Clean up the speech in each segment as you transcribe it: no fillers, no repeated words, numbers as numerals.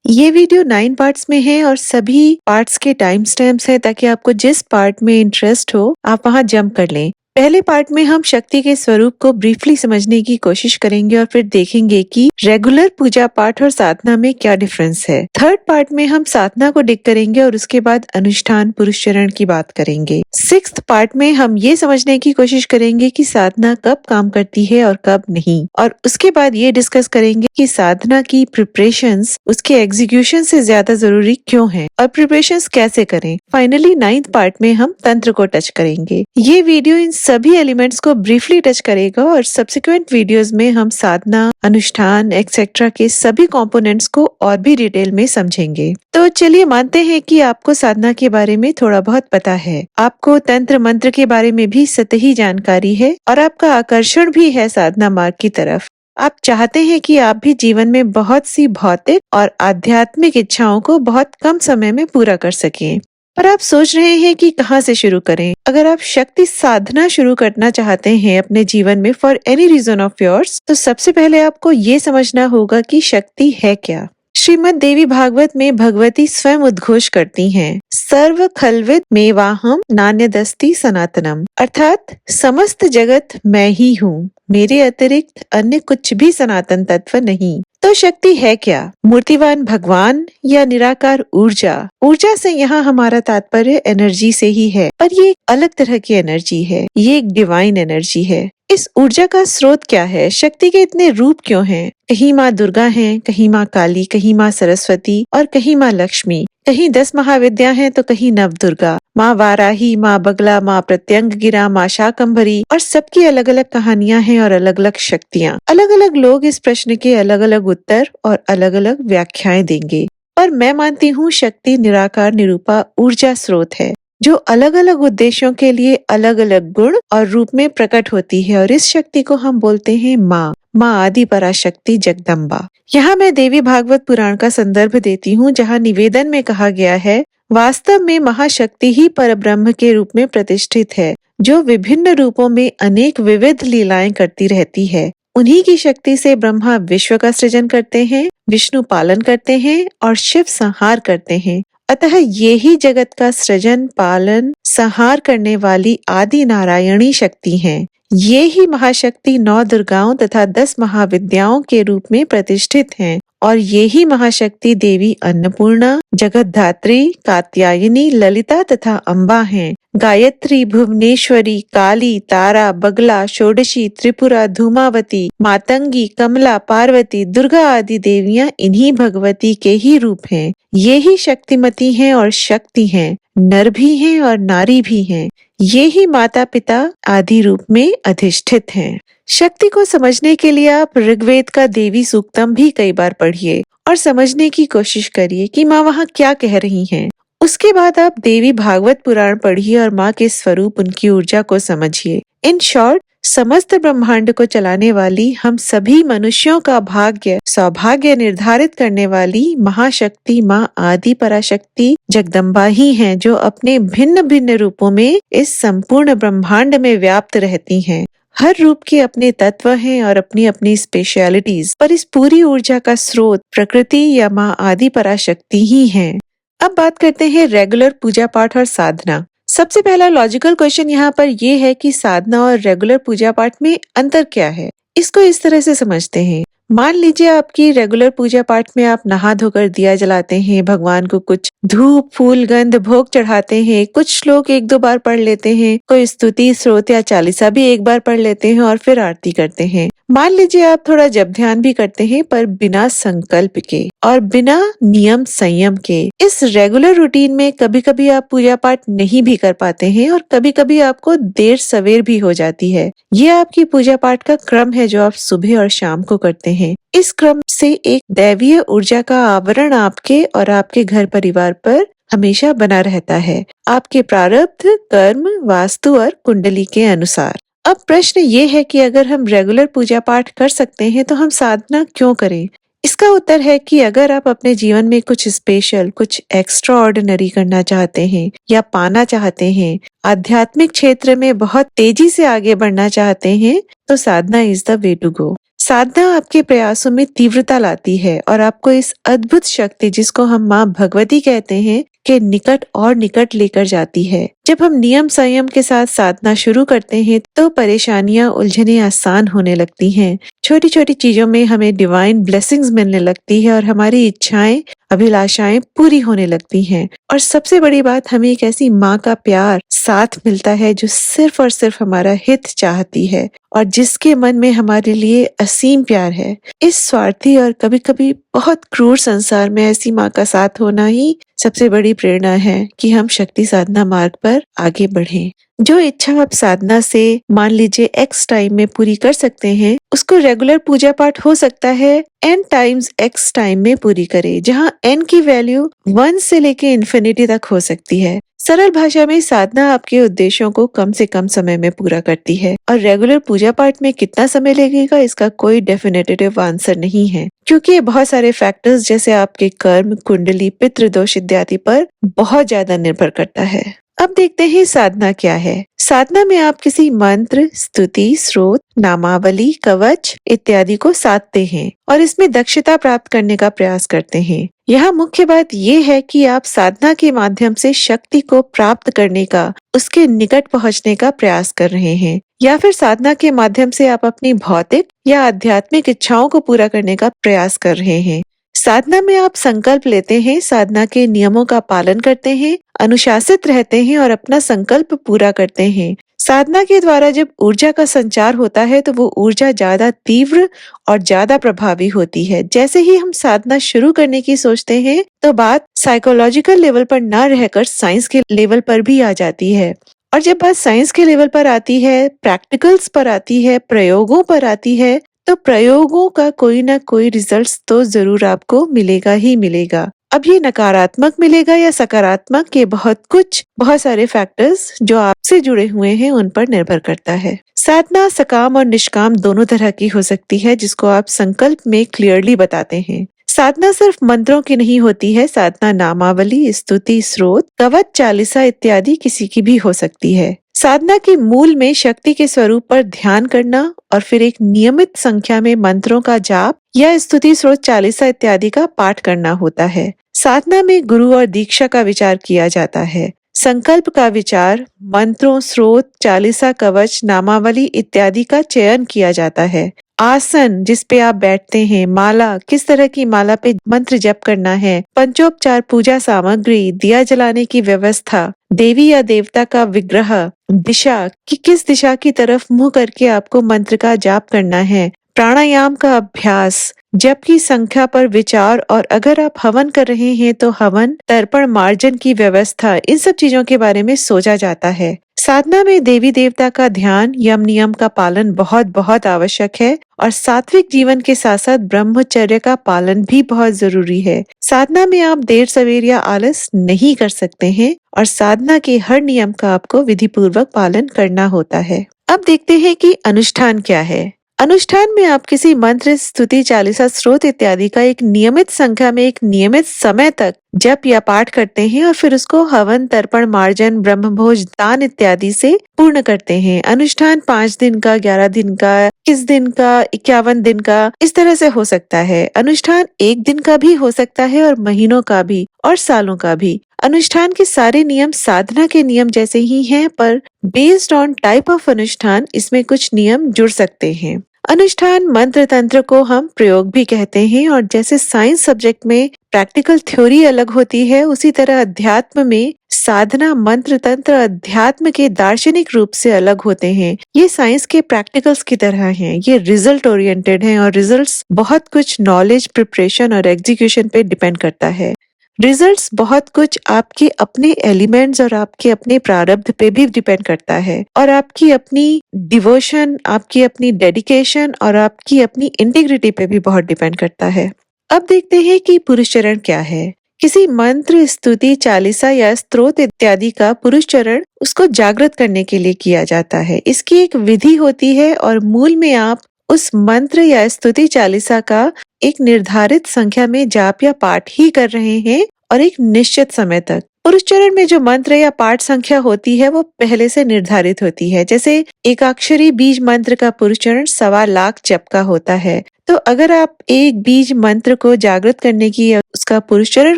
ये video 9 parts में है और सभी पार्ट्स के टाइम स्टैम्प्स है ताकि आपको जिस पार्ट में इंटरेस्ट हो आप वहां जंप कर लें। पहले पार्ट में हम शक्ति के स्वरूप को ब्रीफली समझने की कोशिश करेंगे और फिर देखेंगे कि रेगुलर पूजा पाठ और साधना में क्या डिफरेंस है। थर्ड पार्ट में हम साधना को डिग करेंगे और उसके बाद अनुष्ठान पुरुष चरण की बात करेंगे। सिक्स्थ पार्ट में हम ये समझने की कोशिश करेंगे कि साधना कब काम करती है और कब नहीं, और उसके बाद ये डिस्कस करेंगे कि साधना की प्रिपरेशंस उसके एग्जीक्यूशन से ज्यादा जरूरी क्यों है और प्रिपरेशंस कैसे करें। फाइनली 9th पार्ट में हम तंत्र को टच करेंगे। ये वीडियो इन सभी एलिमेंट्स को ब्रीफली टच करेगा और सब्सिक्वेंट वीडियोस में हम साधना, अनुष्ठान एक्सेट्रा के सभी कंपोनेंट्स को और भी डिटेल में समझेंगे। तो चलिए मानते हैं कि आपको साधना के बारे में थोड़ा बहुत पता है, आपको तंत्र मंत्र के बारे में भी सतही जानकारी है और आपका आकर्षण भी है साधना मार्ग की तरफ। आप चाहते हैं कि आप भी जीवन में बहुत सी भौतिक और आध्यात्मिक इच्छाओं को बहुत कम समय में पूरा कर सकें, पर आप सोच रहे हैं कि कहाँ से शुरू करें। अगर आप शक्ति साधना शुरू करना चाहते हैं अपने जीवन में for any reason of yours, तो सबसे पहले आपको ये समझना होगा कि शक्ति है क्या। श्रीमद् देवी भागवत में भगवती स्वयं उद्घोष करती हैं, सर्व खलविद मेवाहम नान्यदस्ति सनातनम, अर्थात समस्त जगत मैं ही हूँ, मेरे अतिरिक्त अन्य कुछ भी सनातन तत्व नहीं। तो शक्ति है क्या? मूर्तिवान भगवान या निराकार ऊर्जा? ऊर्जा से यहाँ हमारा तात्पर्य एनर्जी से ही है, पर ये एक अलग तरह की एनर्जी है, ये एक डिवाइन एनर्जी है। इस ऊर्जा का स्रोत क्या है? शक्ति के इतने रूप क्यों हैं? कहीं माँ दुर्गा हैं, कहीं माँ काली, कहीं माँ सरस्वती और कहीं माँ लक्ष्मी, कहीं 10 महाविद्या हैं तो कहीं नव दुर्गा, माँ वाराही, माँ बगला, माँ प्रत्यंगिरा, माँ शाकंभरी, और सबकी अलग अलग कहानियां हैं और अलग अलग शक्तियां। अलग अलग लोग इस प्रश्न के अलग अलग उत्तर और अलग अलग व्याख्याएं देंगे, पर मैं मानती हूँ शक्ति निराकार निरूपा ऊर्जा स्रोत है जो अलग अलग उद्देश्यों के लिए अलग अलग गुण और रूप में प्रकट होती है, और इस शक्ति को हम बोलते हैं माँ आदि पराशक्ति जगदम्बा। यहाँ मैं देवी भागवत पुराण का संदर्भ देती हूँ, जहाँ निवेदन में कहा गया है, वास्तव में महाशक्ति ही परब्रह्म के रूप में प्रतिष्ठित है, जो विभिन्न रूपों में अनेक विविध लीलाएं करती रहती है। उन्हीं की शक्ति से ब्रह्मा विश्व का सृजन करते हैं, विष्णु पालन करते हैं और शिव संहार करते हैं। अतः ये ही जगत का सृजन, पालन, संहार करने वाली आदि नारायणी शक्ति हैं। ये ही महाशक्ति 9 दुर्गाओं तथा 10 महाविद्याओं के रूप में प्रतिष्ठित हैं, और ये ही महाशक्ति देवी अन्नपूर्णा, जगतधात्री, कात्यायनी, ललिता तथा अम्बा हैं। गायत्री, भुवनेश्वरी, काली, तारा, बगला, षोडशी, त्रिपुरा, धूमावती, मातंगी, कमला, पार्वती, दुर्गा आदि देवियां इन्हीं भगवती के ही रूप हैं। ये ही शक्तिमती हैं और शक्ति हैं, नर भी हैं और नारी भी हैं। ये ही माता पिता आदि रूप में अधिष्ठित हैं। शक्ति को समझने के लिए आप ऋग्वेद का देवी सूक्तम भी कई बार पढ़िए और समझने की कोशिश करिए कि माँ वहाँ क्या कह रही हैं। उसके बाद आप देवी भागवत पुराण पढ़िए और माँ के स्वरूप, उनकी ऊर्जा को समझिए। इन शॉर्ट, समस्त ब्रह्मांड को चलाने वाली, हम सभी मनुष्यों का भाग्य सौभाग्य निर्धारित करने वाली महाशक्ति माँ आदि पराशक्ति जगदम्बा ही हैं, जो अपने भिन्न भिन्न रूपों में इस संपूर्ण ब्रह्मांड में व्याप्त रहती हैं। हर रूप के अपने तत्व हैं और अपनी अपनी स्पेशलिटीज, पर इस पूरी ऊर्जा का स्रोत प्रकृति या माँ आदि पराशक्ति ही है। अब बात करते हैं रेगुलर पूजा पाठ और साधना। सबसे पहला लॉजिकल क्वेश्चन यहाँ पर ये है कि साधना और रेगुलर पूजा पाठ में अंतर क्या है। इसको इस तरह से समझते हैं, मान लीजिए आपकी रेगुलर पूजा पाठ में आप नहा धोकर दिया जलाते हैं, भगवान को कुछ धूप, फूल, गंध, भोग चढ़ाते हैं, कुछ श्लोक 1-2 बार पढ़ लेते हैं, कोई स्तुति, स्रोत या चालीसा भी 1 बार पढ़ लेते हैं और फिर आरती करते हैं। मान लीजिए आप थोड़ा जप ध्यान भी करते हैं, पर बिना संकल्प के और बिना नियम संयम के। इस रेगुलर रूटीन में कभी कभी आप पूजा पाठ नहीं भी कर पाते हैं और कभी कभी आपको देर सवेर भी हो जाती है। ये आपकी पूजा पाठ का क्रम है जो आप सुबह और शाम को करते हैं। इस क्रम से एक दैवीय ऊर्जा का आवरण आपके और आपके घर परिवार पर हमेशा बना रहता है, आपके प्रारब्ध, कर्म, वास्तु और कुंडली के अनुसार। अब प्रश्न ये है कि अगर हम रेगुलर पूजा पाठ कर सकते हैं तो हम साधना क्यों करें? इसका उत्तर है कि अगर आप अपने जीवन में कुछ स्पेशल, कुछ एक्स्ट्रा ऑर्डिनरी करना चाहते हैं या पाना चाहते हैं, आध्यात्मिक क्षेत्र में बहुत तेजी से आगे बढ़ना चाहते हैं, तो sadhana is the way to go. साधना आपके प्रयासों में तीव्रता लाती है और आपको इस अद्भुत शक्ति, जिसको हम माँ भगवती कहते हैं, के निकट और निकट लेकर जाती है। जब हम नियम संयम के साथ साधना शुरू करते हैं तो परेशानियां उलझने आसान होने लगती हैं। छोटी छोटी चीजों में हमें डिवाइन ब्लेसिंग्स मिलने लगती है और हमारी इच्छाएं, अभिलाषाएं पूरी होने लगती हैं। और सबसे बड़ी बात, हमें एक ऐसी माँ का प्यार साथ मिलता है जो सिर्फ और सिर्फ हमारा हित चाहती है और जिसके मन में हमारे लिए असीम प्यार है। इस स्वार्थी और कभी कभी बहुत क्रूर संसार में ऐसी माँ का साथ होना ही सबसे बड़ी प्रेरणा है कि हम शक्ति साधना मार्ग पर आगे बढ़ें। जो इच्छा आप साधना से मान लीजिए x टाइम में पूरी कर सकते हैं, उसको रेगुलर पूजा पाठ हो सकता है n टाइम्स x टाइम में पूरी करें, जहाँ n की वैल्यू 1 से लेके इन्फिनिटी तक हो सकती है। सरल भाषा में साधना आपके उद्देश्यों को कम से कम समय में पूरा करती है और रेगुलर पूजा पाठ में कितना समय लगेगा इसका कोई डेफिनेटिव आंसर नहीं है, क्योंकि ये बहुत सारे फैक्टर्स जैसे आपके कर्म, कुंडली, पितृदोष इत्यादि पर बहुत ज्यादा निर्भर करता है। अब देखते हैं साधना क्या है। साधना में आप किसी मंत्र, स्तुति, स्रोत, नामावली, कवच इत्यादि को साधते हैं और इसमें दक्षता प्राप्त करने का प्रयास करते हैं। यहाँ मुख्य बात ये है कि आप साधना के माध्यम से शक्ति को प्राप्त करने का, उसके निकट पहुँचने का प्रयास कर रहे हैं, या फिर साधना के माध्यम से आप अपनी भौतिक या आध्यात्मिक इच्छाओं को पूरा करने का प्रयास कर रहे हैं। साधना में आप संकल्प लेते हैं, साधना के नियमों का पालन करते हैं, अनुशासित रहते हैं और अपना संकल्प पूरा करते हैं। साधना के द्वारा जब ऊर्जा का संचार होता है तो वो ऊर्जा ज्यादा तीव्र और ज्यादा प्रभावी होती है। जैसे ही हम साधना शुरू करने की सोचते हैं तो बात साइकोलॉजिकल लेवल पर न रहकर साइंस के लेवल पर भी आ जाती है। और जब बात साइंस के लेवल पर आती है, प्रैक्टिकल्स पर आती है, प्रयोगों पर आती है, तो प्रयोगों का कोई ना कोई रिजल्ट्स तो जरूर आपको मिलेगा ही मिलेगा। अब ये नकारात्मक मिलेगा या सकारात्मक, ये बहुत सारे फैक्टर्स जो आपसे जुड़े हुए हैं उन पर निर्भर करता है। साधना सकाम और निष्काम दोनों तरह की हो सकती है, जिसको आप संकल्प में क्लियरली बताते हैं। साधना सिर्फ मंत्रों की नहीं होती है, साधना नामावली, स्तुति, स्रोत, कवच, चालीसा इत्यादि किसी की भी हो सकती है। साधना के मूल में शक्ति के स्वरूप पर ध्यान करना और फिर एक नियमित संख्या में मंत्रों का जाप या स्तुति, स्रोत, चालीसा इत्यादि का पाठ करना होता है। साधना में गुरु और दीक्षा का विचार किया जाता है। संकल्प का विचार, मंत्रों, स्रोत, चालीसा, कवच, नामावली इत्यादि का चयन किया जाता है। आसन जिस पे आप बैठते हैं, माला, किस तरह की माला पे मंत्र जप करना है, पंचोपचार पूजा सामग्री, दिया जलाने की व्यवस्था, देवी या देवता का विग्रह, दिशा कि किस दिशा की तरफ मुंह करके आपको मंत्र का जाप करना है, प्राणायाम का अभ्यास, जप की संख्या पर विचार, और अगर आप हवन कर रहे हैं तो हवन, तर्पण, मार्जन की व्यवस्था, इन सब चीजों के बारे में सोचा जाता है। साधना में देवी देवता का ध्यान, यम नियम का पालन बहुत बहुत आवश्यक है और सात्विक जीवन के साथ साथ ब्रह्मचर्य का पालन भी बहुत जरूरी है। साधना में आप देर सवेर या आलस नहीं कर सकते हैं और साधना के हर नियम का आपको विधि पूर्वक पालन करना होता है। अब देखते हैं कि अनुष्ठान क्या है। अनुष्ठान में आप किसी मंत्र, स्तुति, चालीसा, स्रोत इत्यादि का एक नियमित संख्या में एक नियमित समय तक जप या पाठ करते हैं और फिर उसको हवन, तर्पण, मार्जन, ब्रह्मभोज, दान इत्यादि से पूर्ण करते हैं। अनुष्ठान 5 दिन का, 11 दिन का, 21 दिन का, 51 दिन का, इस तरह से हो सकता है। अनुष्ठान 1 दिन का भी हो सकता है और महीनों का भी और सालों का भी। अनुष्ठान के सारे नियम साधना के नियम जैसे ही हैं, पर बेस्ड ऑन टाइप ऑफ अनुष्ठान इसमें कुछ नियम जुड़ सकते हैं। अनुष्ठान मंत्र तंत्र को हम प्रयोग भी कहते हैं और जैसे साइंस सब्जेक्ट में प्रैक्टिकल थ्योरी अलग होती है, उसी तरह अध्यात्म में साधना, मंत्र तंत्र अध्यात्म के दार्शनिक रूप से अलग होते हैं। ये साइंस के प्रैक्टिकल्स की तरह हैं, ये रिजल्ट ओरिएंटेड हैं और रिजल्ट्स बहुत कुछ नॉलेज, प्रिपरेशन और एग्जीक्यूशन पे डिपेंड करता है। रिजल्ट्स बहुत कुछ आपके अपने एलिमेंट्स और आपके अपने प्रारब्ध पे भी डिपेंड करता है और आपकी अपनी डिवोशन, आपकी अपनी डेडिकेशन और आपकी अपनी इंटीग्रिटी पे भी बहुत डिपेंड करता है। अब देखते हैं कि पुरुष चरण क्या है। किसी मंत्र, स्तुति, चालीसा या स्तोत्र इत्यादि का पुरुष चरण उसको जागृत करने के लिए किया जाता है। इसकी एक विधि होती है और मूल में आप उस मंत्र या स्तुति, चालीसा का एक निर्धारित संख्या में जाप या पाठ ही कर रहे हैं और एक निश्चित समय तक। पुरुष चरण में जो मंत्र या पाठ संख्या होती है वो पहले से निर्धारित होती है। जैसे एकाक्षरी बीज मंत्र का पुरुष चरण 1.25 लाख जप का होता है। तो अगर आप एक बीज मंत्र को जागृत करने की या उसका पुरुषचरण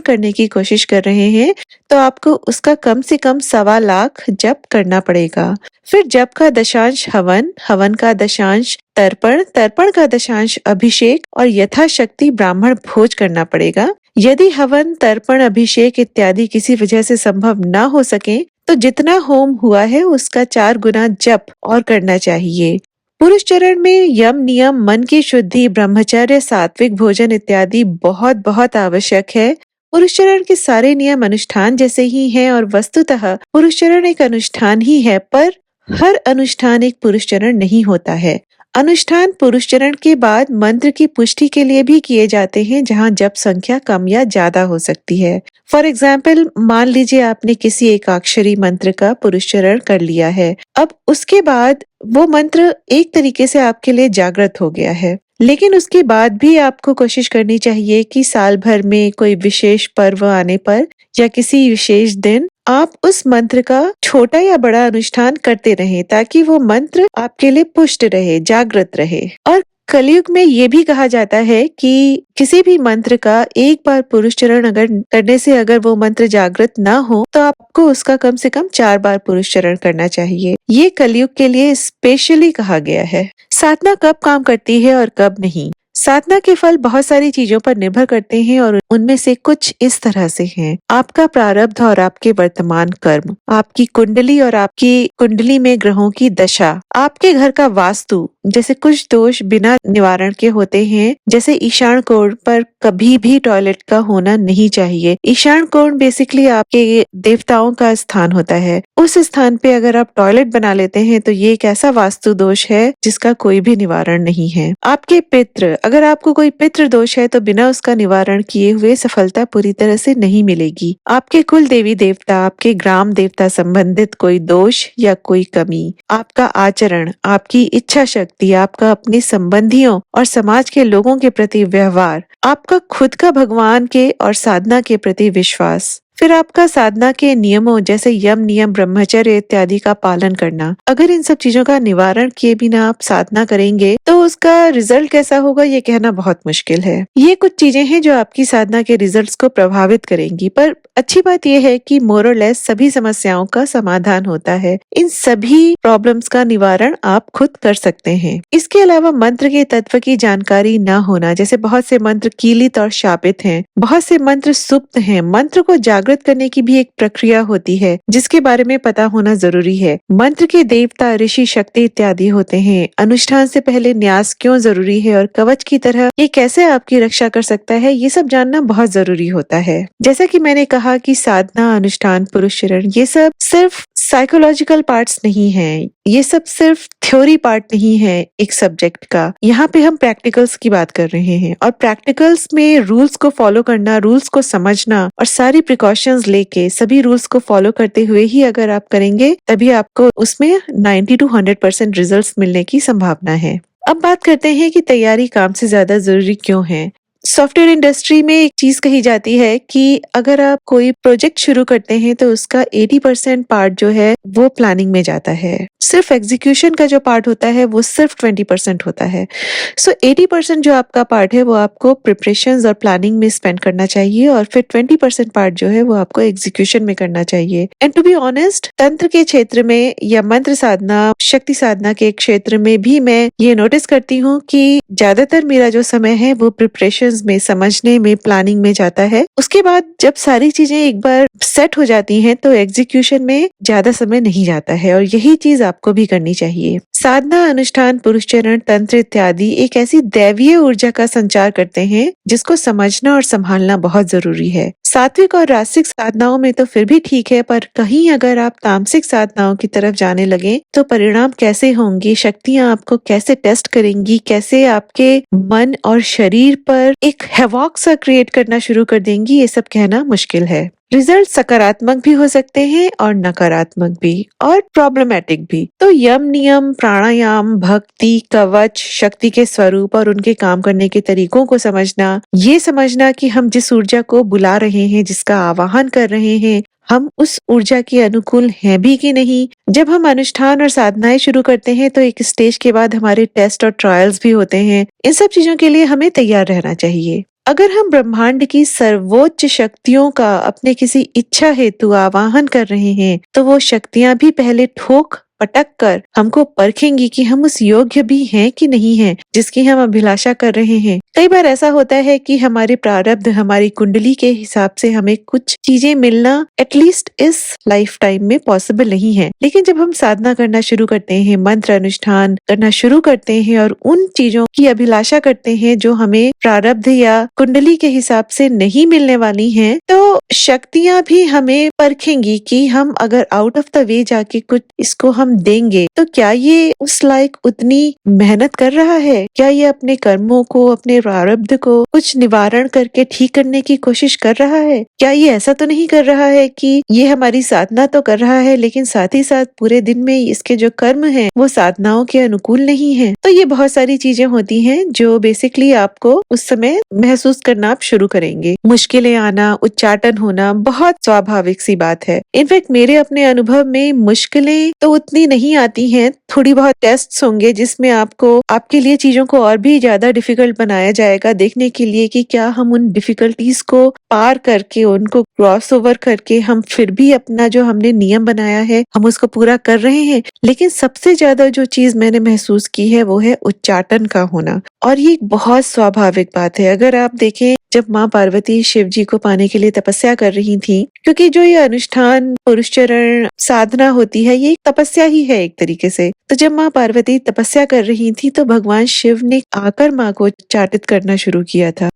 करने की कोशिश कर रहे हैं तो आपको उसका कम से कम 1.25 लाख जप करना पड़ेगा। फिर जप का दशांश हवन, हवन का दशांश तर्पण, तर्पण का दशांश अभिषेक और यथाशक्ति ब्राह्मण भोज करना पड़ेगा। यदि हवन, तर्पण, अभिषेक इत्यादि किसी वजह से संभव न हो सके तो जितना होम हुआ है उसका 4 गुना जप और करना चाहिए। पुरुष चरण में यम नियम, मन की शुद्धि, ब्रह्मचर्य, सात्विक भोजन इत्यादि बहुत बहुत आवश्यक है। पुरुष चरण के सारे नियम अनुष्ठान जैसे ही हैं और वस्तुतः पुरुष चरण एक अनुष्ठान ही है, पर हर अनुष्ठान एक पुरुष चरण नहीं होता है। अनुष्ठान पुरुष चरण के बाद मंत्र की पुष्टि के लिए भी किए जाते हैं जहाँ जप संख्या कम या ज्यादा हो सकती है। फॉर एग्जाम्पल, मान लीजिए आपने किसी एकाक्षरी मंत्र का पुरुष चरण कर लिया है। अब उसके बाद वो मंत्र एक तरीके से आपके लिए जागृत हो गया है, लेकिन उसके बाद भी आपको कोशिश करनी चाहिए कि साल भर में कोई विशेष पर्व आने पर या किसी विशेष दिन आप उस मंत्र का छोटा या बड़ा अनुष्ठान करते रहें ताकि वो मंत्र आपके लिए पुष्ट रहे, जागृत रहे। और कलयुग में ये भी कहा जाता है कि किसी भी मंत्र का एक बार पुरुष चरण अगर करने से अगर वो मंत्र जागृत ना हो तो आपको उसका कम से कम 4 बार पुरुष चरण करना चाहिए। ये कलयुग के लिए स्पेशली कहा गया है। साधना कब काम करती है और कब नहीं? साधना के फल बहुत सारी चीजों पर निर्भर करते हैं और उनमें से कुछ इस तरह से हैं। आपका प्रारब्ध और आपके वर्तमान कर्म, आपकी कुंडली और आपकी कुंडली में ग्रहों की दशा, आपके घर का वास्तु, जैसे कुछ दोष बिना निवारण के होते हैं। जैसे ईशान कोण पर कभी भी टॉयलेट का होना नहीं चाहिए। ईशान कोण बेसिकली आपके देवताओं का स्थान होता है। उस स्थान पे अगर आप टॉयलेट बना लेते हैं तो ये एक ऐसा वास्तु दोष है जिसका कोई भी निवारण नहीं है। आपके पितृ, अगर आपको कोई पितृ दोष है तो बिना उसका निवारण किए हुए सफलता पूरी तरह से नहीं मिलेगी। आपके कुल देवी देवता, आपके ग्राम देवता संबंधित कोई दोष या कोई कमी, आपका आचरण, आपकी इच्छा शक्ति, आपका अपने संबंधियों और समाज के लोगों के प्रति व्यवहार, आपका खुद का भगवान के और साधना के प्रति विश्वास, फिर आपका साधना के नियमों जैसे यम नियम, ब्रह्मचर्य इत्यादि का पालन करना। अगर इन सब चीजों का निवारण किए बिना आप साधना करेंगे तो उसका रिजल्ट कैसा होगा ये कहना बहुत मुश्किल है। ये कुछ चीजें हैं जो आपकी साधना के रिजल्ट्स को प्रभावित करेंगी, पर अच्छी बात यह है कि मोर और लेस सभी समस्याओं का समाधान होता है। इन सभी प्रॉब्लम्स का निवारण आप खुद कर सकते हैं। इसके अलावा मंत्र के तत्व की जानकारी न होना, जैसे बहुत से मंत्र कीलित और शापित हैं, बहुत से मंत्र सुप्त हैं। मंत्र को जागृत करने की भी एक प्रक्रिया होती है जिसके बारे में पता होना जरूरी है। मंत्र के देवता, ऋषि, शक्ति इत्यादि होते हैं। अनुष्ठान से पहले न्यास क्यों जरूरी है और कवच की तरह ये कैसे आपकी रक्षा कर सकता है, ये सब जानना बहुत जरूरी होता है। जैसा कि मैंने कहा कि साधना, अनुष्ठान, पुरुष चरण ये सब सिर्फ साइकोलॉजिकल पार्ट्स नहीं हैं, ये सब सिर्फ थ्योरी पार्ट नहीं है एक सब्जेक्ट का। यहाँ पे हम प्रैक्टिकल्स की बात कर रहे हैं और प्रैक्टिकल्स में रूल्स को फॉलो करना, रूल्स को समझना और सारी प्रिकॉशंस लेके सभी रूल्स को फॉलो करते हुए ही अगर आप करेंगे तभी आपको उसमें 90 to 100% रिजल्ट्स मिलने की संभावना है। अब बात करते हैं कि तैयारी काम से ज्यादा जरूरी क्यों है। सॉफ्टवेयर इंडस्ट्री में एक चीज कही जाती है कि अगर आप कोई प्रोजेक्ट शुरू करते हैं तो उसका 80% पार्ट जो है वो प्लानिंग में जाता है। सिर्फ एग्जीक्यूशन का जो पार्ट होता है वो सिर्फ 20% होता है। सो 80% जो आपका पार्ट है वो आपको प्रिपरेशंस और प्लानिंग में स्पेंड करना चाहिए और फिर 20% पार्ट जो है वो आपको एग्जीक्यूशन में करना चाहिए। एंड टू बी ऑनेस्ट, तंत्र के क्षेत्र में या मंत्र साधना, शक्ति साधना के क्षेत्र में भी मैं ये नोटिस करती हूँ कि ज्यादातर मेरा जो समय है वो प्रिपरेशन में, समझने में, प्लानिंग में जाता है। उसके बाद जब सारी चीजें एक बार सेट हो जाती हैं तो एग्जीक्यूशन में ज्यादा समय नहीं जाता है और यही चीज आपको भी करनी चाहिए। साधना, अनुष्ठान, पुरुषचरण, तंत्र इत्यादि एक ऐसी दैवीय ऊर्जा का संचार करते हैं जिसको समझना और संभालना बहुत जरूरी है। सात्विक और रासिक साधनाओं में तो फिर भी ठीक है, पर कहीं अगर आप तामसिक साधनाओं की तरफ जाने लगे तो परिणाम कैसे होंगे, शक्तियां आपको कैसे टेस्ट करेंगी, कैसे आपके मन और शरीर पर एक हैवॉक सा क्रिएट करना शुरू कर देंगी, ये सब कहना मुश्किल है। रिजल्ट सकारात्मक भी हो सकते हैं और नकारात्मक भी और प्रॉब्लमेटिक भी। तो यम नियम, प्राणायाम, भक्ति, कवच, शक्ति के स्वरूप और उनके काम करने के तरीकों को समझना, ये समझना कि हम जिस ऊर्जा को बुला रहे हैं, जिसका आवाहन कर रहे हैं, हम उस ऊर्जा के अनुकूल हैं भी कि नहीं। जब हम अनुष्ठान और साधनाएं शुरू करते हैं तो एक स्टेज के बाद हमारे टेस्ट और ट्रायल्स भी होते हैं। इन सब चीजों के लिए हमें तैयार रहना चाहिए। अगर हम ब्रह्मांड की सर्वोच्च शक्तियों का अपने किसी इच्छा हेतु आवाहन कर रहे हैं, तो वो शक्तियां भी पहले ठोक पटक कर हमको परखेंगी कि हम उस योग्य भी हैं कि नहीं हैं, जिसकी हम अभिलाषा कर रहे हैं। कई बार ऐसा होता है कि हमारे प्रारब्ध, हमारी कुंडली के हिसाब से हमें कुछ चीजें मिलना एटलीस्ट इस लाइफ टाइम में पॉसिबल नहीं है। लेकिन जब हम साधना करना शुरू करते हैं, मंत्र अनुष्ठान करना शुरू करते हैं और उन चीजों की अभिलाषा करते हैं जो हमें प्रारब्ध या कुंडली के हिसाब से नहीं मिलने वाली हैं, तो शक्तियां भी हमें परखेंगी कि हम अगर आउट ऑफ द वे जाके कुछ इसको हम देंगे तो क्या ये उस लायक उतनी मेहनत कर रहा है, क्या ये अपने कर्मों को, अपने प्रारब्ध को कुछ निवारण करके ठीक करने की कोशिश कर रहा है, क्या ये ऐसा तो नहीं कर रहा है कि ये हमारी साधना तो कर रहा है लेकिन साथ ही साथ पूरे दिन में इसके जो कर्म हैं वो साधनाओं के अनुकूल नहीं है। तो ये बहुत सारी चीजें होती हैं जो बेसिकली आपको उस समय महसूस करना आप शुरू करेंगे। मुश्किलें आना, उच्चाटन होना बहुत स्वाभाविक सी बात है। इनफैक्ट मेरे अपने अनुभव में मुश्किलें तो उतनी नहीं आती हैं, थोड़ी बहुत टेस्ट्स होंगे जिसमें आपको आपके लिए चीजों को और भी ज्यादा डिफिकल्ट बनाया जाएगा, देखने के लिए कि क्या हम उन डिफिकल्टीज को पार करके, उनको क्रॉस ओवर करके हम फिर भी अपना जो हमने नियम बनाया है हम उसको पूरा कर रहे हैं। लेकिन सबसे ज्यादा जो चीज मैंने महसूस की है वो है उच्चाटन का होना, और ये एक बहुत स्वाभाविक बात है। अगर आप देखें, जब माँ पार्वती शिव जी को पाने के लिए तपस्या कर रही थी, क्योंकि जो ये अनुष्ठान, पुरुषचरण, साधना होती है, ये एक तपस्या ही है एक तरीके से। तो जब माँ पार्वती तपस्या कर रही थी तो भगवान शिव ने आकर माँ को उच्चाटित करना शुरू किया था।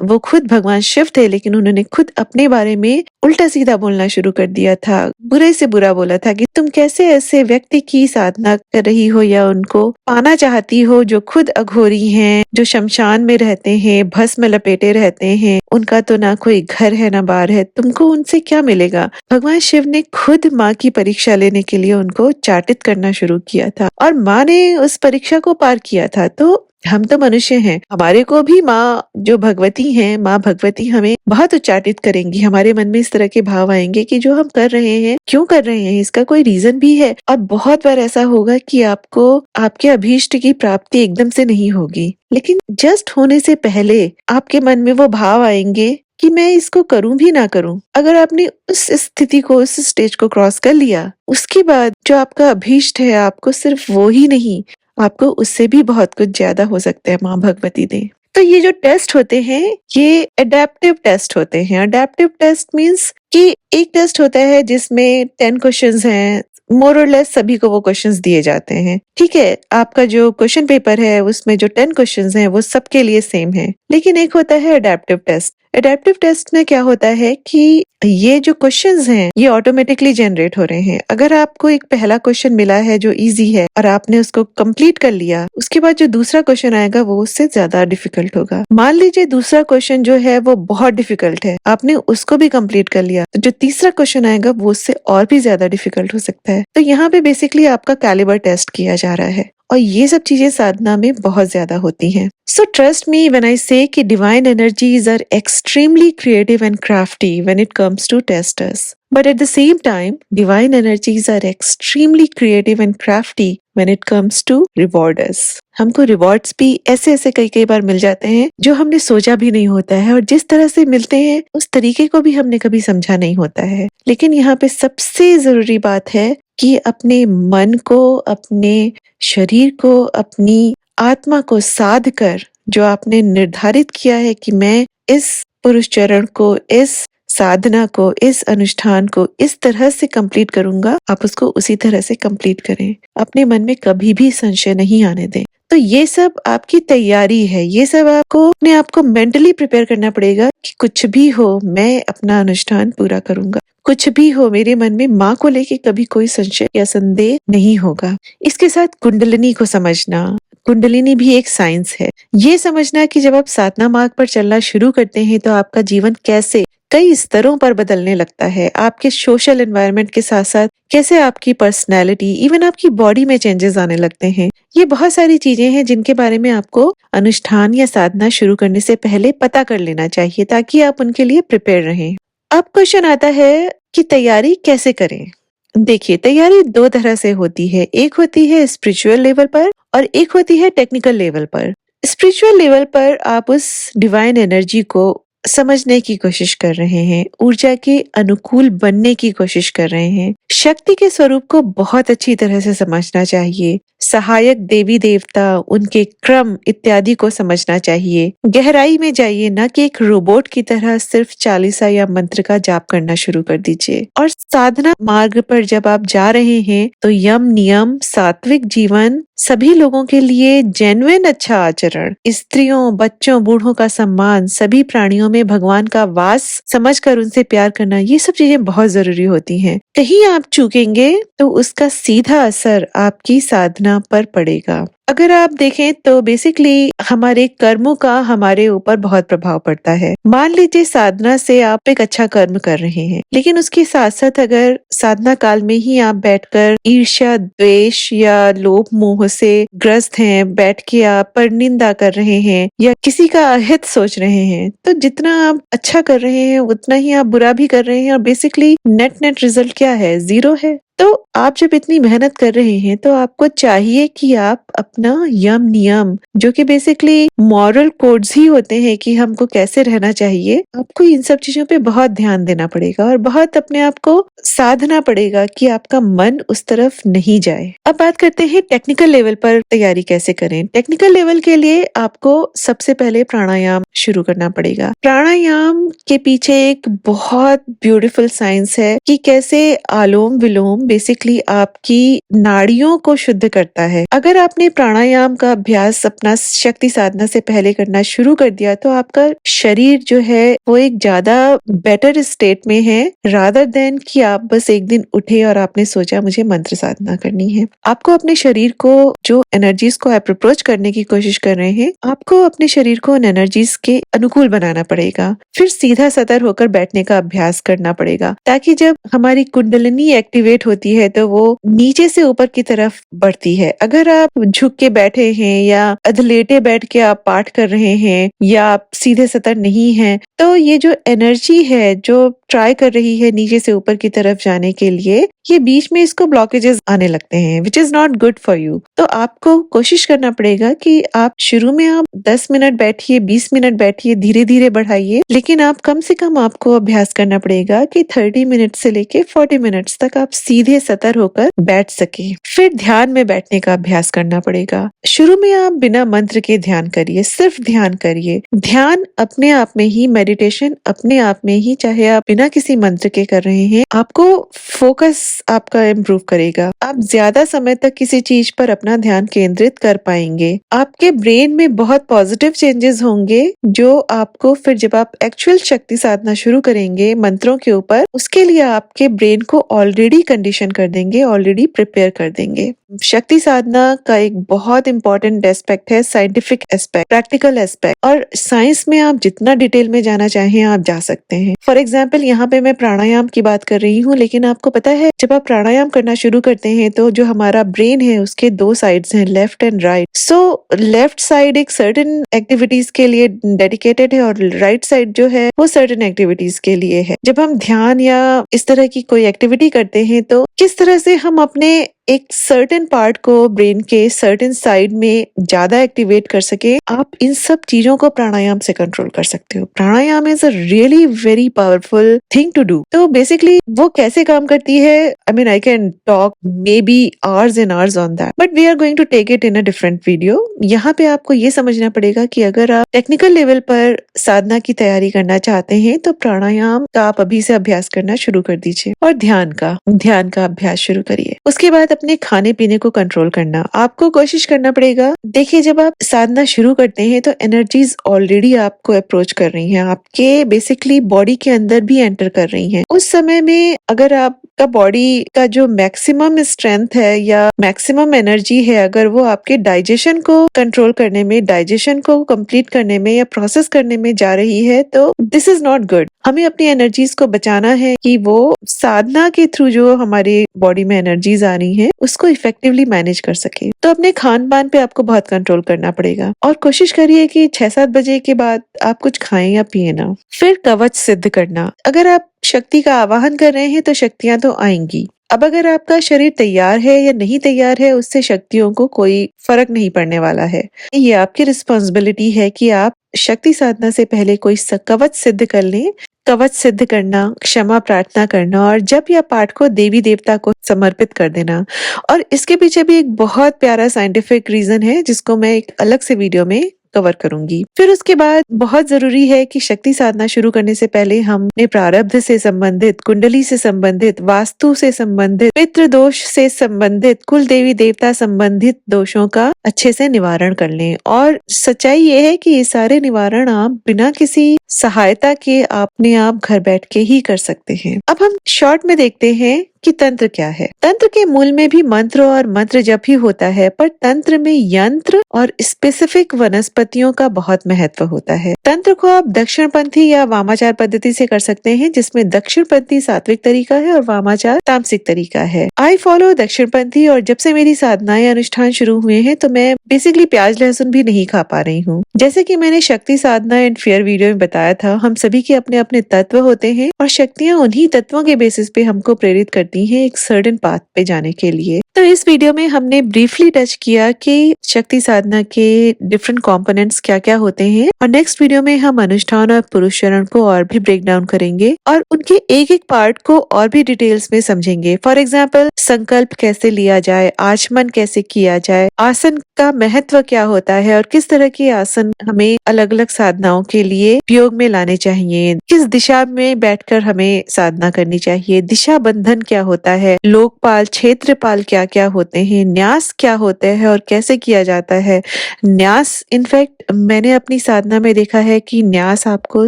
वो खुद भगवान शिव थे लेकिन उन्होंने खुद अपने बारे में उल्टा सीधा बोलना शुरू कर दिया था, बुरे से बुरा बोला था कि तुम कैसे ऐसे व्यक्ति की साधना कर रही हो या उनको पाना चाहती हो जो खुद अघोरी हैं, जो शमशान में रहते हैं, भस्म लपेटे रहते हैं, उनका तो ना कोई घर है ना बार है, तुमको उनसे क्या मिलेगा। भगवान शिव ने खुद माँ की परीक्षा लेने के लिए उनको उच्चाटित करना शुरू किया था और माँ ने उस परीक्षा को पार किया था। तो हम तो मनुष्य हैं, हमारे को भी माँ जो भगवती हैं, माँ भगवती हमें बहुत उच्चाटित करेंगी। हमारे मन में इस तरह के भाव आएंगे कि जो हम कर रहे हैं, क्यों कर रहे हैं, इसका कोई रीजन भी है। और बहुत बार ऐसा होगा कि आपको आपके अभीष्ट की प्राप्ति एकदम से नहीं होगी, लेकिन जस्ट होने से पहले आपके मन में वो भाव आएंगे कि मैं इसको करूं भी ना करूं। अगर आपने उस स्थिति को, उस स्टेज को क्रॉस कर लिया, उसके बाद जो आपका अभीष्ट है, आपको सिर्फ वो ही नहीं, आपको उससे भी बहुत कुछ ज्यादा हो सकता है, माँ भगवती दे। तो ये जो टेस्ट होते हैं ये अडेप्टिव टेस्ट होते हैं। अडेप्टिव टेस्ट मीन्स कि एक टेस्ट होता है जिसमें 10 क्वेश्चंस हैं, मोर और लेस सभी को वो क्वेश्चंस दिए जाते हैं। ठीक है, आपका जो क्वेश्चन पेपर है उसमें जो 10 क्वेश्चंस हैं वो सबके लिए सेम है। लेकिन एक होता है अडेप्टिव टेस्ट। अडेप्टिव टेस्ट में क्या होता है कि ये जो क्वेश्चंस हैं ये ऑटोमेटिकली जनरेट हो रहे हैं। अगर आपको एक पहला क्वेश्चन मिला है जो इजी है और आपने उसको कंप्लीट कर लिया, उसके बाद जो दूसरा क्वेश्चन आएगा वो उससे ज्यादा डिफिकल्ट होगा। मान लीजिए दूसरा क्वेश्चन जो है वो बहुत डिफिकल्ट है, आपने उसको भी कंप्लीट कर लिया, तो जो तीसरा क्वेश्चन आएगा वो उससे और भी ज्यादा डिफिकल्ट हो सकता है। तो यहाँ पे बेसिकली आपका कैलिबर टेस्ट किया जा रहा है और ये सब चीजें साधना में बहुत ज्यादा होती हैं। So trust me when I say कि divine energies are extremely creative and crafty when it comes to testers. But at the same time, divine energies are extremely creative and crafty when it comes to rewarders. हमको rewards भी ऐसे ऐसे कई बार मिल जाते हैं जो हमने सोचा भी नहीं होता है, और जिस तरह से मिलते हैं उस तरीके को भी हमने कभी समझा नहीं होता है। लेकिन यहाँ पे सबसे जरूरी बात है कि अपने मन को, अपने शरीर को, अपनी आत्मा को साध कर जो आपने निर्धारित किया है कि मैं इस पुरुष चरण को, इस साधना को, इस अनुष्ठान को इस तरह से कंप्लीट करूंगा, आप उसको उसी तरह से कंप्लीट करें। अपने मन में कभी भी संशय नहीं आने दें। तो ये सब आपकी तैयारी है, ये सब आपको अपने आप को मेंटली प्रिपेयर करना पड़ेगा कि कुछ भी हो मैं अपना अनुष्ठान पूरा करूंगा, कुछ भी हो मेरे मन में माँ को लेके कभी कोई संशय या संदेह नहीं होगा। इसके साथ कुंडलिनी को समझना, कुंडलिनी भी एक साइंस है। ये समझना कि जब आप साधना मार्ग पर चलना शुरू करते हैं तो आपका जीवन कैसे कई स्तरों पर बदलने लगता है। आपके सोशल एनवायरनमेंट के साथ-साथ कैसे आपकी पर्सनैलिटी, इवन आपकी बॉडी में चेंजेस आने लगते हैं। ये बहुत सारी चीजें हैं जिनके बारे में आपको अनुष्ठान या साधना शुरू करने से पहले पता कर लेना चाहिए ताकि आप उनके लिए प्रिपेयर रहें। अब क्वेश्चन आता है कि तैयारी कैसे करें? देखिए, तैयारी 2 तरह से होती है। एक होती है स्पिरिचुअल लेवल पर और एक होती है टेक्निकल लेवल पर। स्पिरिचुअल लेवल पर आप उस डिवाइन एनर्जी को समझने की कोशिश कर रहे हैं, ऊर्जा के अनुकूल बनने की कोशिश कर रहे हैं। शक्ति के स्वरूप को बहुत अच्छी तरह से समझना चाहिए। सहायक देवी देवता, उनके क्रम इत्यादि को समझना चाहिए। गहराई में जाइए, ना कि एक रोबोट की तरह सिर्फ चालीसा या मंत्र का जाप करना शुरू कर दीजिए। और साधना मार्ग पर जब आप जा रहे हैं तो यम नियम, सात्विक जीवन, सभी लोगों के लिए जेन्युइन अच्छा आचरण, स्त्रियों, बच्चों, बूढ़ों का सम्मान, सभी प्राणियों में भगवान का वास समझकर उनसे प्यार करना, ये सब चीजें बहुत जरूरी होती हैं। कहीं आप चूकेंगे तो उसका सीधा असर आपकी साधना पर पड़ेगा। अगर आप देखें तो बेसिकली हमारे कर्मों का हमारे ऊपर बहुत प्रभाव पड़ता है। मान लीजिए साधना से आप एक अच्छा कर्म कर रहे हैं, लेकिन उसके साथ साथ अगर साधना काल में ही आप बैठकर ईर्ष्या, द्वेष या लोभ मोह से ग्रस्त हैं, बैठ के आप परनिंदा कर रहे हैं या किसी का अहित सोच रहे हैं, तो जितना आप अच्छा कर रहे हैं उतना ही आप बुरा भी कर रहे हैं और बेसिकली नेट रिजल्ट क्या है? 0 है। तो आप जब इतनी मेहनत कर रहे हैं तो आपको चाहिए कि आप अपना यम नियम, जो कि बेसिकली मॉरल कोड्स ही होते हैं कि हमको कैसे रहना चाहिए, आपको इन सब चीजों पे बहुत ध्यान देना पड़ेगा और बहुत अपने आप को साधना पड़ेगा कि आपका मन उस तरफ नहीं जाए। अब बात करते हैं टेक्निकल लेवल पर तैयारी कैसे करें। टेक्निकल लेवल के लिए आपको सबसे पहले प्राणायाम शुरू करना पड़ेगा। प्राणायाम के पीछे एक बहुत ब्यूटीफुल साइंस है कि कैसे आलोम विलोम बेसिकली आपकी नाड़ियों को शुद्ध करता है। अगर आपने प्राणायाम का अभ्यास अपना शक्ति साधना से पहले करना शुरू कर दिया तो आपका शरीर जो है वो एक ज्यादा बेटर स्टेट में है, रादर देन कि आप बस एक दिन उठे और आपने सोचा मुझे मंत्र साधना करनी है। आपको अपने शरीर को, जो एनर्जीज को आप अप्रोच करने की कोशिश कर रहे हैं, आपको अपने शरीर को उन एनर्जीज के अनुकूल बनाना पड़ेगा। फिर सीधा सतर होकर बैठने का अभ्यास करना पड़ेगा ताकि जब हमारी कुंडलिनी एक्टिवेट होती है तो वो नीचे से ऊपर की तरफ बढ़ती है। अगर आप झुक के बैठे हैं या अधलेटे बैठ के आप पाठ कर रहे हैं या आप सीधे सतर नहीं हैं, तो ये जो एनर्जी है जो ट्राई कर रही है नीचे से ऊपर की तरफ जाने के लिए, ये बीच में इसको ब्लॉकेजेस आने लगते हैं, which is not good for you. तो आपको कोशिश करना पड़ेगा कि आप शुरू में आप 10 मिनट बैठिए, 20 मिनट बैठिए, धीरे धीरे बढ़ाइए, लेकिन आप कम से कम आपको अभ्यास करना पड़ेगा कि 30 मिनट से लेके 40 मिनट्स तक आप सीधे सतर होकर बैठ सके। फिर ध्यान में बैठने का अभ्यास करना पड़ेगा। शुरू में आप बिना मंत्र के ध्यान करिए, सिर्फ ध्यान करिए। ध्यान अपने आप में ही, मेडिटेशन अपने आप में ही, चाहे आप बिना किसी मंत्र के कर रहे हैं, आपको फोकस आपका इम्प्रूव करेगा। आप ज्यादा समय तक किसी चीज पर अपना ध्यान केंद्रित कर पाएंगे। आपके ब्रेन में बहुत पॉजिटिव चेंजेस होंगे जो आपको फिर जब आप एक्चुअल शक्ति साधना शुरू करेंगे मंत्रों के ऊपर, उसके लिए आपके ब्रेन को ऑलरेडी कंडीशन कर देंगे, ऑलरेडी प्रिपेयर कर देंगे। शक्ति साधना का एक बहुत इंपॉर्टेंट एस्पेक्ट है साइंटिफिक एस्पेक्ट, प्रैक्टिकल एस्पेक्ट, और साइंस में आप जितना डिटेल में जाना चाहें आप जा सकते हैं। फॉर एग्जाम्पल यहाँ पे मैं प्राणायाम की बात कर रही हूँ, लेकिन आपको पता है जब आप प्राणायाम करना शुरू करते हैं तो जो हमारा ब्रेन है उसके 2 साइड्स हैं, left and right. So left side एक सर्टेन एक्टिविटीज के लिए डेडिकेटेड है और राइट साइड जो है वो सर्टेन एक्टिविटीज के लिए है। जब हम ध्यान या इस तरह की कोई एक्टिविटी करते हैं तो किस तरह से हम अपने एक सर्टेन पार्ट को ब्रेन के सर्टेन साइड में ज्यादा एक्टिवेट कर सके, आप इन सब चीजों को प्राणायाम से कंट्रोल कर सकते हो। Pranayama is a really very powerful thing to do. तो बेसिकली वो कैसे काम करती है, I mean I can talk maybe hours and hours on that, but we are going to take it in a different video. यहाँ पे आपको ये समझना पड़ेगा कि अगर आप टेक्निकल लेवल पर साधना की तैयारी करना चाहते हैं तो प्राणायाम का आप अभी से अभ्यास करना शुरू कर दीजिए और ध्यान का अभ्यास शुरू करिए। उसके बाद अपने खाने-पीने को कंट्रोल करना। आपको कोशिश करना पड़ेगा, देखिए जब आप साधना शुरू करते हैं तो एनर्जीज़ ऑलरेडी आपको अप्रोच कर रही हैं, आपके बेसिकली बॉडी के अंदर भी एंटर कर रही हैं। उस समय में अगर आपका बॉडी का जो मैक्सिमम स्ट्रेंथ है या मैक्सिमम एनर्जी है, अगर वो आपके डाइजेशन को कंट्रोल करने में, डाइजेशन को कंप्लीट करने में या प्रोसेस करने में जा रही है, तो दिस इज़ नॉट गुड। हमें अपनी एनर्जीज़ को बचाना है कि वो साधना के थ्रू जो हमारे बॉडी में एनर्जीज़ आ रही हैं, उसको इफेक्टिवली मैनेज कर सके। तो अपने खान-पान पे आपको बहुत कंट्रोल करना पड़ेगा और कोशिश करिए कि 6-7 बजे के बाद आप कुछ खाएँ या पिएँ ना। फिर कवच सिद्ध करना। अगर आप शक्ति का आवाहन कर रहे हैं तो शक्तियाँ तो आएँगी। अब अगर आपका शरीर तैयार है या नहीं तैयार है, उससे शक्तियों को कोई फ़र्क नहीं पड़ने वाला है। ये आपकी रिस्पॉन्सिबिलिटी है कि आप शक्ति साधना से पहले कोई कवच सिद्ध कर लें। कवच सिद्ध करना, क्षमा प्रार्थना करना और जप या पाठ को देवी देवता को समर्पित कर देना। और इसके पीछे भी एक बहुत प्यारा साइंटिफिक रीज़न है, जिसको मैं एक अलग से वीडियो में कवर करूंगी। फिर उसके बाद बहुत जरूरी है कि शक्ति साधना शुरू करने से पहले हमने प्रारब्ध से संबंधित, कुंडली से संबंधित, वास्तु से संबंधित, पितृ दोष से संबंधित, कुल देवी देवता संबंधित दोषों का अच्छे से निवारण कर लें। और सच्चाई ये है कि ये सारे निवारण आप बिना किसी सहायता के अपने आप घर बैठ के ही कर सकते हैं। अब हम शॉर्ट में देखते हैं कि तंत्र क्या है। तंत्र के मूल में भी मंत्र और मंत्र जप ही होता है, पर तंत्र में यंत्र और स्पेसिफिक वनस्पतियों का बहुत महत्व होता है। तंत्र को आप दक्षिणपंथी या वामाचार पद्धति से कर सकते हैं, जिसमें दक्षिणपंथी सात्विक तरीका है और वामाचार तामसिक तरीका है। आई फॉलो दक्षिणपंथी और जब से मेरी साधनाएं अनुष्ठान शुरू हुए हैं तो मैं बेसिकली प्याज लहसुन भी नहीं खा पा रही हूँ। जैसे कि मैंने शक्ति साधना एंड फेयर वीडियो में बताया था, हम सभी के अपने अपने तत्व होते हैं और शक्तियाँ उन्हीं तत्वों के बेसिस पे हमको प्रेरित करती हैं एक सर्टेन पाथ पे जाने के लिए। तो इस वीडियो में हमने ब्रीफली टच किया कि शक्ति साधना के डिफरेंट कंपोनेंट्स क्या-क्या होते हैं और नेक्स्ट वीडियो में हम अनुष्ठान और पुरुषचरण को और भी ब्रेक डाउन करेंगे और उनके एक-एक पार्ट को और भी डिटेल्स में समझेंगे। फॉर एग्जाम्पल, संकल्प कैसे लिया जाए, आचमन कैसे किया जाए, आसन का महत्व क्या होता है और किस तरह के आसन हमें अलग-अलग साधनाओं के लिए उपयोग में लाने चाहिए, किस दिशा में बैठकर हमें साधना करनी चाहिए, दिशा बंधन क्या होता है, लोकपाल, क्षेत्रपाल क्या-क्या होते हैं, न्यास क्या होते हैं और कैसे किया जाता है। न्यास, इनफैक्ट मैंने अपनी साधना में देखा है कि न्यास आपको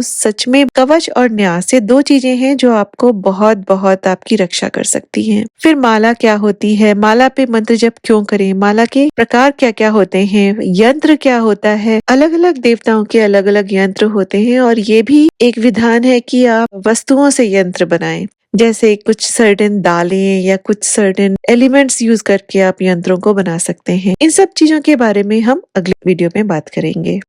सच में, कवच और न्यास ये दो चीजें हैं जो आपको बहुत बहुत आपकी रक्षा कर सकती हैं। फिर माला क्या होती है, माला पे मंत्र जप क्यों करें, माला के प्रकार क्या-क्या होते हैं, यंत्र क्या होता है, अलग-अलग देवताओं के अलग-अलग यंत्र होते हैं और ये भी एक विधान है कि आप वस्तुओं से यंत्र बनाएं। जैसे कुछ सर्टेन दालें या कुछ सर्टेन एलिमेंट्स यूज करके आप यंत्रों को बना सकते हैं। इन सब चीजों के बारे में हम अगले वीडियो में बात करेंगे।